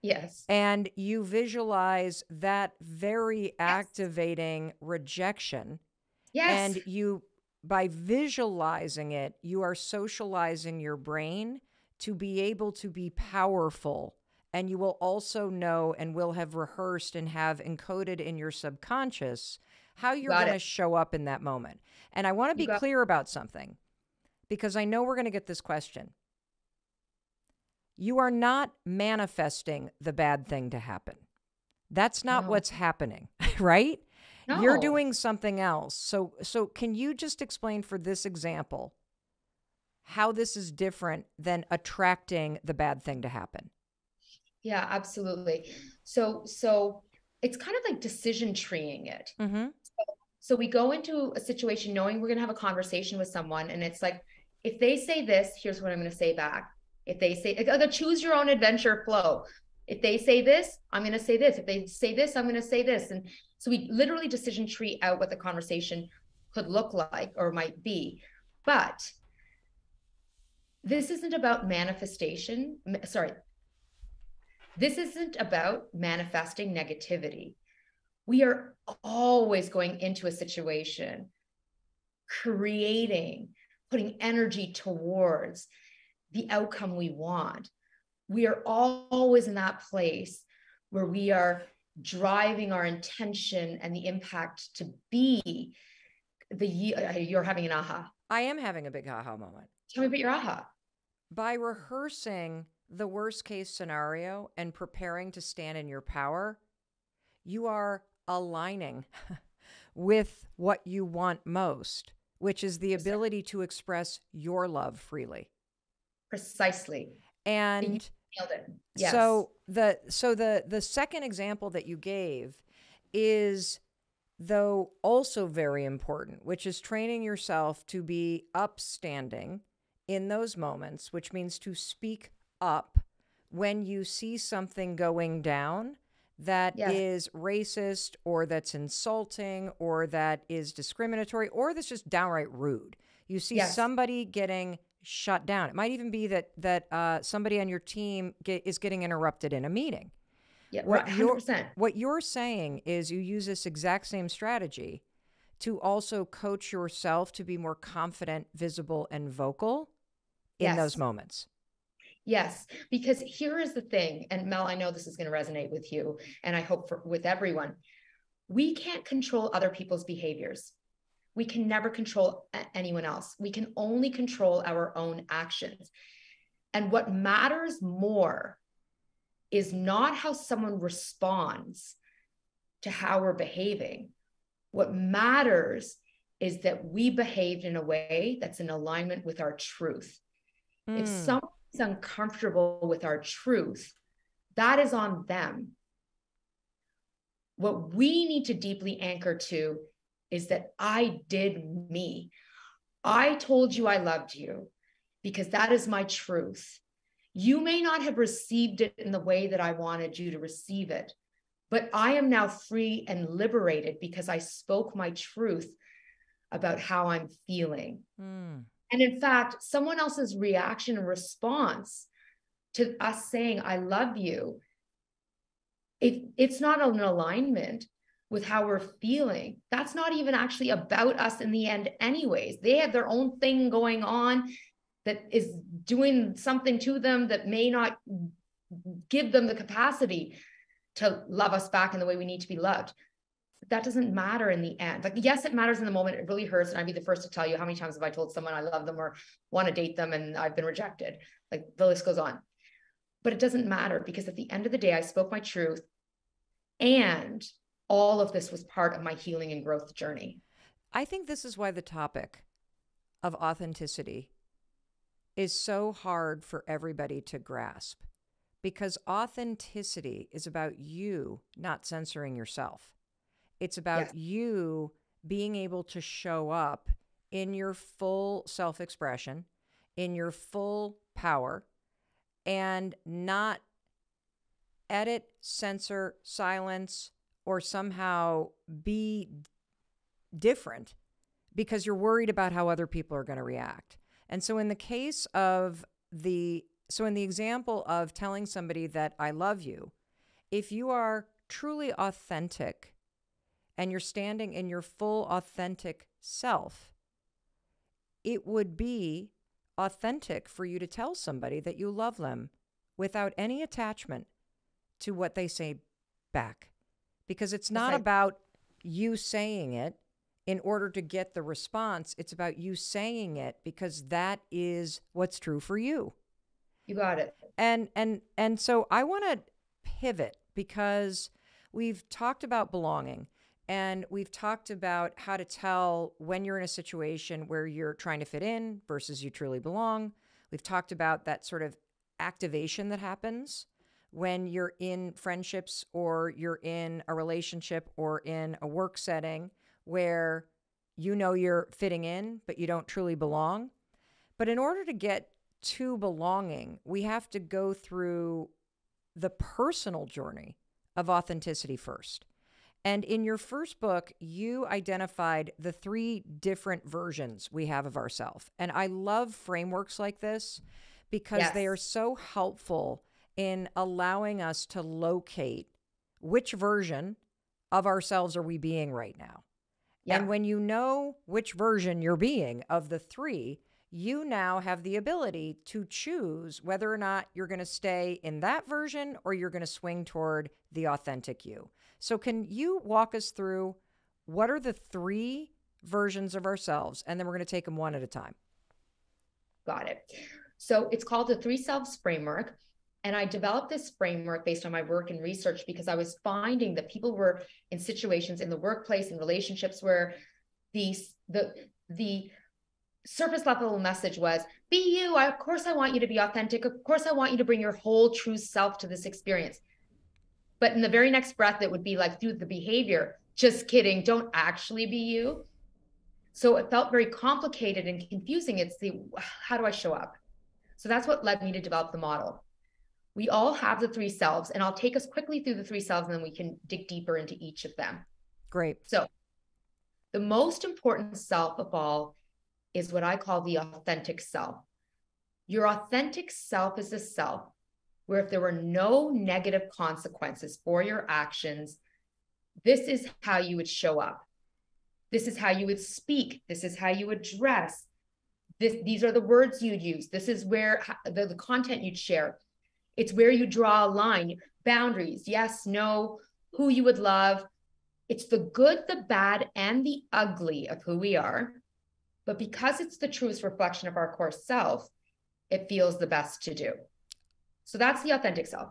Speaker 2: Yes.
Speaker 1: And you visualize that very activating rejection.
Speaker 2: Yes.
Speaker 1: And you, by visualizing it, you are socializing your brain to be able to be powerful. And you will also know and will have rehearsed and have encoded in your subconscious how you're going to show up in that moment. And I want to be clear about something, because I know we're going to get this question. You are not manifesting the bad thing to happen. That's not what's happening, right? No. You're doing something else. So can you just explain for this example how this is different than attracting the bad thing to happen?
Speaker 2: Yeah, absolutely. So it's kind of like decision treeing it.
Speaker 1: Mm-hmm.
Speaker 2: So we go into a situation knowing we're going to have a conversation with someone, and it's like, if they say this, here's what I'm going to say back. If they say, the choose your own adventure flow. If they say this, I'm going to say this. If they say this, I'm going to say this. And so we literally decision tree out what the conversation could look like or might be. But this isn't about manifestation. Sorry. This isn't about manifesting negativity. We are always going into a situation, creating, putting energy towards the outcome we want. We are always in that place where we are driving our intention and the impact to be you're having an aha.
Speaker 1: I am having a big aha moment.
Speaker 2: Tell me about your aha.
Speaker 1: By rehearsing the worst case scenario and preparing to stand in your power, you are aligning with what you want most, which is the ability to express your love freely.
Speaker 2: Precisely.
Speaker 1: And
Speaker 2: you nailed it. Yes.
Speaker 1: so the second example that you gave is, though, also very important, which is training yourself to be upstanding in those moments, which means to speak up when you see something going down that is racist or that's insulting or that is discriminatory or that's just downright rude. You see somebody getting shut down. It might even be that somebody on your team is getting interrupted in a meeting.
Speaker 2: Yeah, 100%.
Speaker 1: What you're saying is you use this exact same strategy to also coach yourself to be more confident, visible, and vocal in those moments.
Speaker 2: Yes, because here is the thing, and Mel, I know this is going to resonate with you, and I hope with everyone. We can't control other people's behaviors. We can never control anyone else. We can only control our own actions. And what matters more is not how someone responds to how we're behaving. What matters is that we behaved in a way that's in alignment with our truth. If someone is uncomfortable with our truth, that is on them. What we need to deeply anchor to is that I did me. I told you I loved you because that is my truth. You may not have received it in the way that I wanted you to receive it, but I am now free and liberated because I spoke my truth about how I'm feeling. And in fact, someone else's reaction and response to us saying, I love you, it's not an alignment with how we're feeling. That's not even actually about us in the end anyways. They have their own thing going on that is doing something to them that may not give them the capacity to love us back in the way we need to be loved. But that doesn't matter in the end. Like, yes, it matters in the moment. It really hurts. And I'd be the first to tell you how many times have I told someone I love them or want to date them and I've been rejected. Like, the list goes on. But it doesn't matter because at the end of the day, I spoke my truth. And all of this was part of my healing and growth journey.
Speaker 1: I think this is why the topic of authenticity is so hard for everybody to grasp, because authenticity is about you not censoring yourself. It's about you being able to show up in your full self-expression, in your full power, and not edit, censor, silence, or somehow be different because you're worried about how other people are going to react. And so in the example of telling somebody that I love you, if you are truly authentic and you're standing in your full authentic self, it would be authentic for you to tell somebody that you love them without any attachment to what they say back. Because it's not about you saying it in order to get the response. It's about you saying it because that is what's true for you.
Speaker 2: You got it.
Speaker 1: And so I want to pivot because we've talked about belonging and we've talked about how to tell when you're in a situation where you're trying to fit in versus you truly belong. We've talked about that sort of activation that happens when you're in friendships or you're in a relationship or in a work setting where you know you're fitting in, but you don't truly belong. But in order to get to belonging, we have to go through the personal journey of authenticity first. And in your first book, you identified the 3 different versions we have of ourselves. And I love frameworks like this because they are so helpful in allowing us to locate which version of ourselves are we being right now. Yeah. And when you know which version you're being of the 3, you now have the ability to choose whether or not you're going to stay in that version or you're going to swing toward the authentic you. So can you walk us through what are the 3 versions of ourselves? And then we're going to take them one at a time.
Speaker 2: Got it. So it's called the 3 selves framework. And I developed this framework based on my work and research because I was finding that people were in situations in the workplace and relationships where the surface level message was, be you. Of course, I want you to be authentic. Of course, I want you to bring your whole true self to this experience. But in the very next breath, it would be like, through the behavior, just kidding, don't actually be you. So it felt very complicated and confusing. It's how do I show up? So that's what led me to develop the model. We all have the three selves, and I'll take us quickly through the three selves, and then we can dig deeper into each of them.
Speaker 1: Great.
Speaker 2: So the most important self of all is what I call the authentic self. Your authentic self is a self where if there were no negative consequences for your actions, this is how you would show up. This is how you would speak. This is how you would dress. These are the words you'd use. This is where the content you'd share. It's where you draw a line, boundaries, yes, no, who you would love. It's the good, the bad, and the ugly of who we are. But because it's the truest reflection of our core self, it feels the best to do. So that's the authentic self.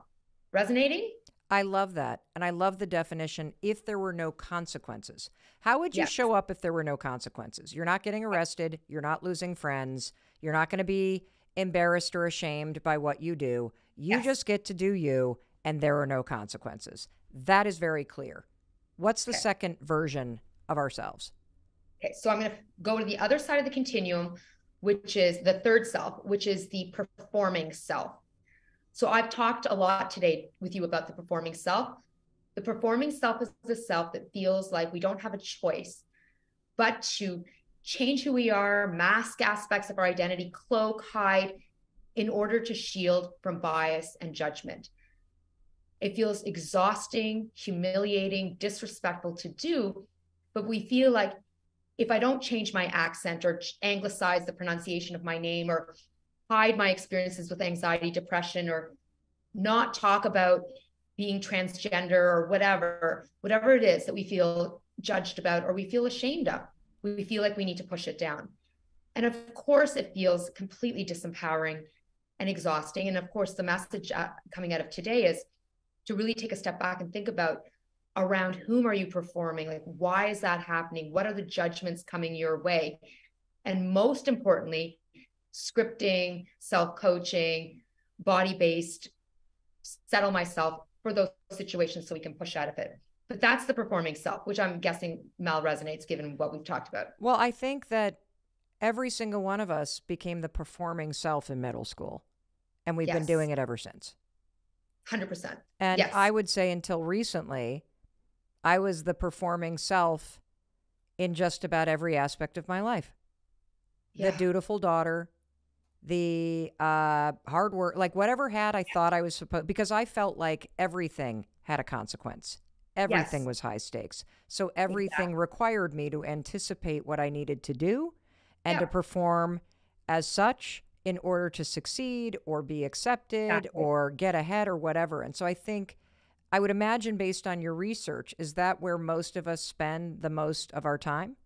Speaker 2: Resonating?
Speaker 1: I love that. And I love the definition, if there were no consequences. How would you show up if there were no consequences? You're not getting arrested. You're not losing friends. You're not going to be embarrassed or ashamed by what you do. You just get to do you, and there are no consequences. That is very clear. What's the second version of ourselves?
Speaker 2: Okay, so I'm going to go to the other side of the continuum, which is the third self, which is the performing self. So I've talked a lot today with you about the performing self. The performing self is the self that feels like we don't have a choice but to change who we are, mask aspects of our identity, cloak, hide, in order to shield from bias and judgment. It feels exhausting, humiliating, disrespectful to do, but we feel like if I don't change my accent or anglicize the pronunciation of my name or hide my experiences with anxiety, depression, or not talk about being transgender or whatever it is that we feel judged about or we feel ashamed of, we feel like we need to push it down. And of course, it feels completely disempowering and exhausting. And of course, the message coming out of today is to really take a step back and think about around whom are you performing? Like, why is that happening? What are the judgments coming your way? And most importantly, scripting, self-coaching, body-based, settle myself for those situations so we can push out of it. But that's the performing self, which I'm guessing, Mel, resonates given what we've talked about.
Speaker 1: Well, I think that every single one of us became the performing self in middle school, and we've been doing it ever since.
Speaker 2: 100%.
Speaker 1: And I would say until recently, I was the performing self in just about every aspect of my life. The dutiful daughter, the hard work, like whatever hat I thought I was supposed, because I felt like everything had a consequence. Everything was high stakes. So everything required me to anticipate what I needed to do and to perform as such in order to succeed or be accepted or get ahead or whatever. And so I think, I would imagine based on your research, is that where most of us spend the most of our time?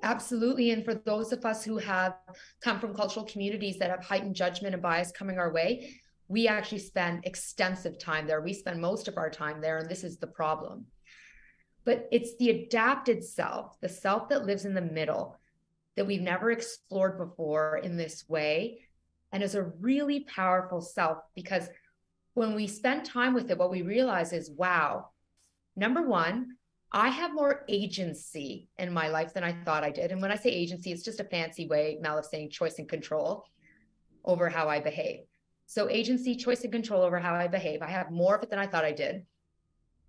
Speaker 2: Absolutely. And for those of us who have come from cultural communities that have heightened judgment and bias coming our way, we actually spend extensive time there. We spend most of our time there, and this is the problem. But it's the adapted self, the self that lives in the middle, that we've never explored before in this way, and is a really powerful self, because when we spend time with it, what we realize is, wow, number one, I have more agency in my life than I thought I did. And when I say agency, it's just a fancy way, Mel, of saying choice and control over how I behave. So agency, choice, and control over how I behave. I have more of it than I thought I did.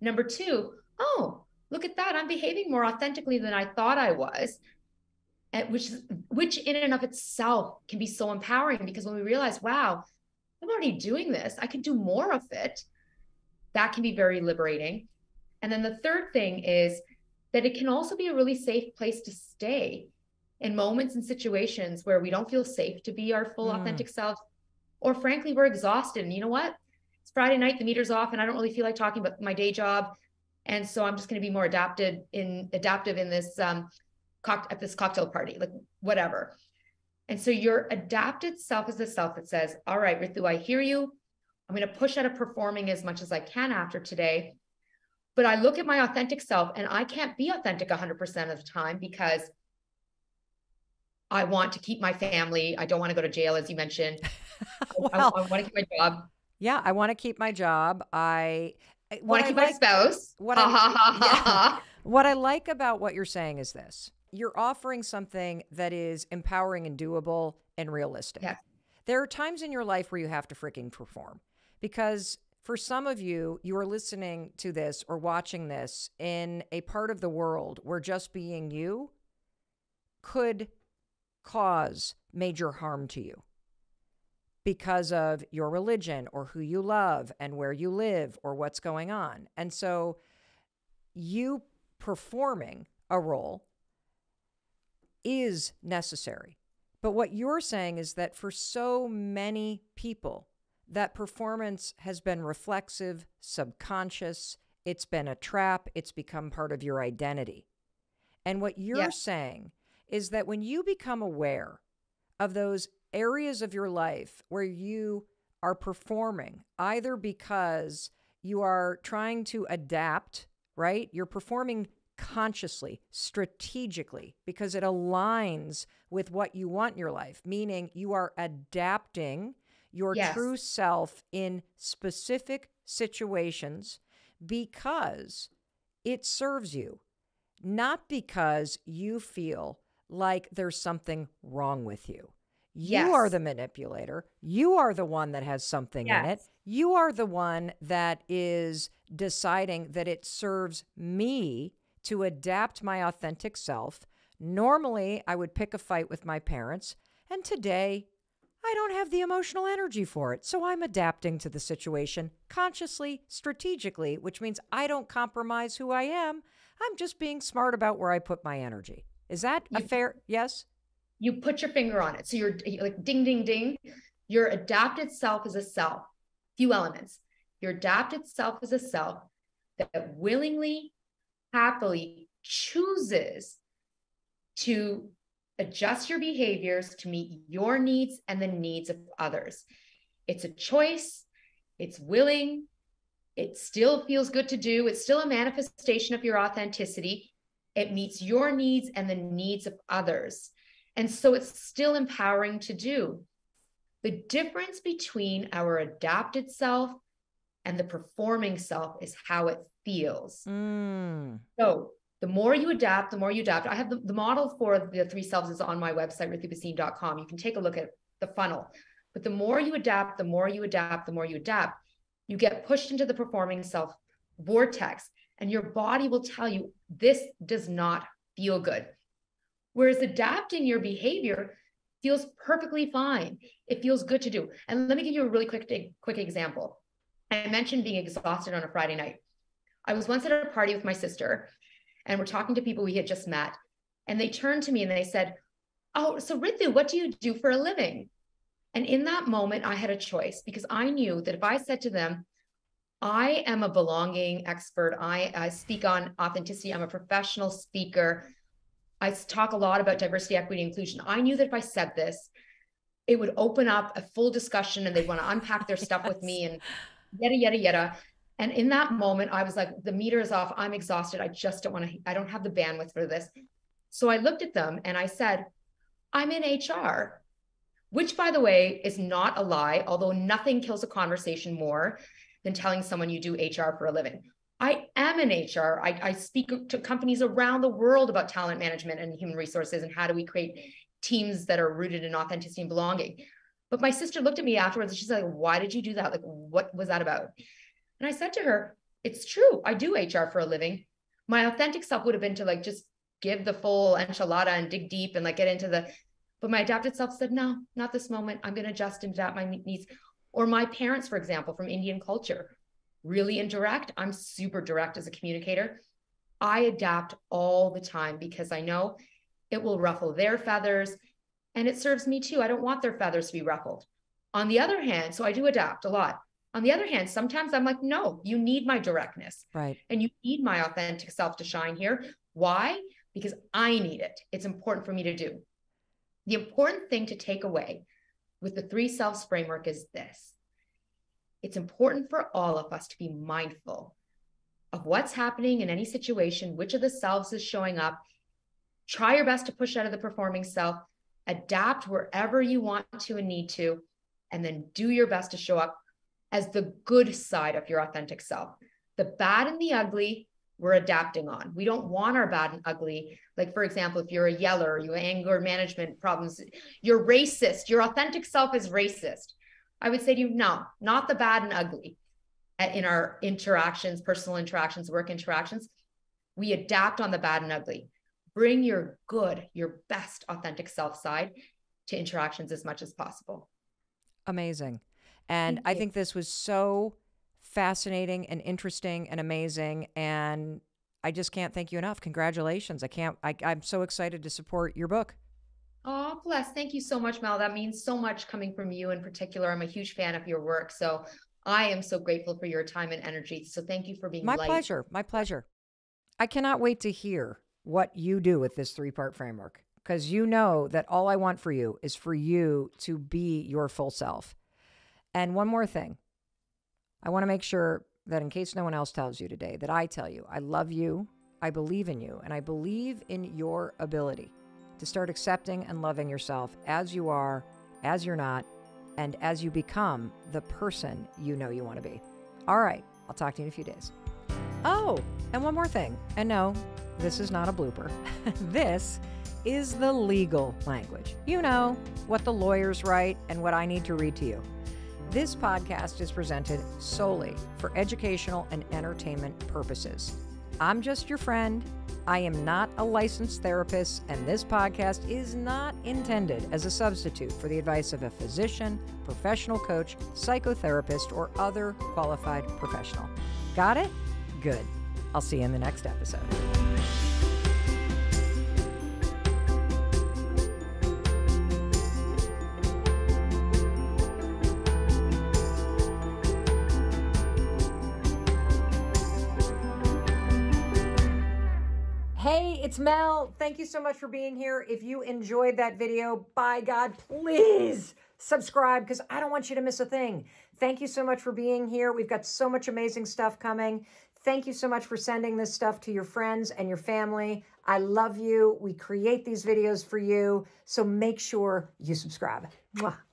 Speaker 2: Number two, oh, look at that. I'm behaving more authentically than I thought I was. And which in and of itself can be so empowering, because when we realize, wow, I'm already doing this, I can do more of it. That can be very liberating. And then the third thing is that it can also be a really safe place to stay in moments and situations where we don't feel safe to be our full authentic selves, or frankly, we're exhausted. And you know what? It's Friday night, the meter's off, and I don't really feel like talking about my day job. And so I'm just going to be more adaptive in this at this cocktail party, like whatever. And so your adapted self is the self that says, all right, Ritu, I hear you. I'm going to push out of performing as much as I can after today. But I look at my authentic self and I can't be authentic 100% of the time because I want to keep my family. I don't want to go to jail, as you mentioned.
Speaker 1: Well,
Speaker 2: I want to keep my job.
Speaker 1: yeah, I want to keep my job.
Speaker 2: I want to keep my spouse.
Speaker 1: Yeah, what I like about what you're saying is this. You're offering something that is empowering and doable and realistic.
Speaker 2: Yes.
Speaker 1: There are times in your life where you have to freaking perform because for some of you, you are listening to this or watching this in a part of the world where just being you could cause major harm to you because of your religion or who you love and where you live or what's going on. And so you performing a role is necessary. But what you're saying is that for so many people, that performance has been reflexive, subconscious, it's been a trap, it's become part of your identity. And what you're saying is that when you become aware of those areas of your life where you are performing, either because you are trying to adapt, right? You're performing consciously, strategically, because it aligns with what you want in your life, meaning you are adapting your true self in specific situations because it serves you, not because you feel like there's something wrong with you. You are the manipulator. You are the one that has something in it. You are the one that is deciding that it serves me to adapt my authentic self. Normally, I would pick a fight with my parents, and today I don't have the emotional energy for it. So I'm adapting to the situation consciously, strategically, which means I don't compromise who I am. I'm just being smart about where I put my energy. Is that a fair yes?
Speaker 2: You put your finger on it. So you're like ding, ding, ding. Your adapted self is a self. Few elements. Your adapted self is a self that willingly, happily chooses to adjust your behaviors to meet your needs and the needs of others. It's a choice. It's willing. It still feels good to do. It's still a manifestation of your authenticity. It meets your needs and the needs of others. And so it's still empowering to do. The difference between our adapted self and the performing self is how it feels. So the more you adapt, the more you adapt. I have the model for the three selves is on my website, rithubhasin.com. You can take a look at the funnel. But the more you adapt, the more you adapt, the more you adapt, you get pushed into the performing self vortex, and your body will tell you, this does not feel good. Whereas adapting your behavior feels perfectly fine. It feels good to do. And let me give you a really quick example. I mentioned being exhausted on a Friday night. I was once at a party with my sister, and we're talking to people we had just met. And they turned to me and they said, "Oh, so Ritu, what do you do for a living?" And in that moment, I had a choice, because I knew that if I said to them, I am a belonging expert, I speak on authenticity, I'm a professional speaker, I talk a lot about diversity, equity, inclusion. I knew that if I said this, it would open up a full discussion and they'd want to unpack their stuff with me and yada, yada, yada. And in that moment, I was like, the meter is off. I'm exhausted. I just don't want to, I don't have the bandwidth for this. So I looked at them and I said, I'm in HR, which, by the way, is not a lie, although nothing kills a conversation more than telling someone you do HR for a living. I am in HR. I speak to companies around the world about talent management and human resources and how do we create teams that are rooted in authenticity and belonging. But my sister looked at me afterwards and she's like, why did you do that? Like, what was that about? And I said to her, it's true. I do HR for a living. My authentic self would have been to like, just give the full enchilada and dig deep and like get into the, but my adapted self said, no, not this moment. I'm going to adjust and adapt my needs. Or my parents, for example, from Indian culture, really indirect. I'm super direct as a communicator. I adapt all the time because I know it will ruffle their feathers and it serves me too. I don't want their feathers to be ruffled. On the other hand, so I do adapt a lot. On the other hand, sometimes I'm like, no, you need my directness.
Speaker 1: Right.
Speaker 2: And you need my authentic self to shine here. Why? Because I need it. It's important for me to do. The important thing to take away with the three selves framework is this. it's important for all of us to be mindful of what's happening in any situation, which of the selves is showing up. Try your best to push out of the performing self, adapt wherever you want to and need to, and then do your best to show up as the good side of your authentic self. The bad and the ugly, we're adapting on. We don't want our bad and ugly. Like, for example, if you're a yeller, you have anger management problems, you're racist, your authentic self is racist. I would say to you, no, not the bad and ugly. In our interactions, personal interactions, work interactions, we adapt on the bad and ugly. Bring your good, your best authentic self side to interactions as much as possible.
Speaker 1: Amazing. And I think this was so fascinating and interesting and amazing. And I just can't thank you enough. Congratulations. I'm so excited to support your book.
Speaker 2: Oh, bless. Thank you so much, Mel. That means so much coming from you in particular. I'm a huge fan of your work. So I am so grateful for your time and energy. So thank you for being
Speaker 1: My pleasure. My pleasure. I cannot wait to hear what you do with this 3-part framework, because you know that all I want for you is for you to be your full self. And one more thing. I want to make sure that in case no one else tells you today, that I tell you, I love you, I believe in you, and I believe in your ability to start accepting and loving yourself as you are, as you're not, and as you become the person you know you want to be. All right, I'll talk to you in a few days. Oh, and one more thing. And no, this is not a blooper. This is the legal language. You know, what the lawyers write and what I need to read to you. This podcast is presented solely for educational and entertainment purposes. I'm just your friend. I am not a licensed therapist, and this podcast is not intended as a substitute for the advice of a physician, professional coach, psychotherapist, or other qualified professional. Got it? Good. I'll see you in the next episode. Hey, it's Mel. Thank you so much for being here. If you enjoyed that video, by God, please subscribe, because I don't want you to miss a thing. Thank you so much for being here. We've got so much amazing stuff coming. Thank you so much for sending this stuff to your friends and your family. I love you. We create these videos for you, so make sure you subscribe. Mwah.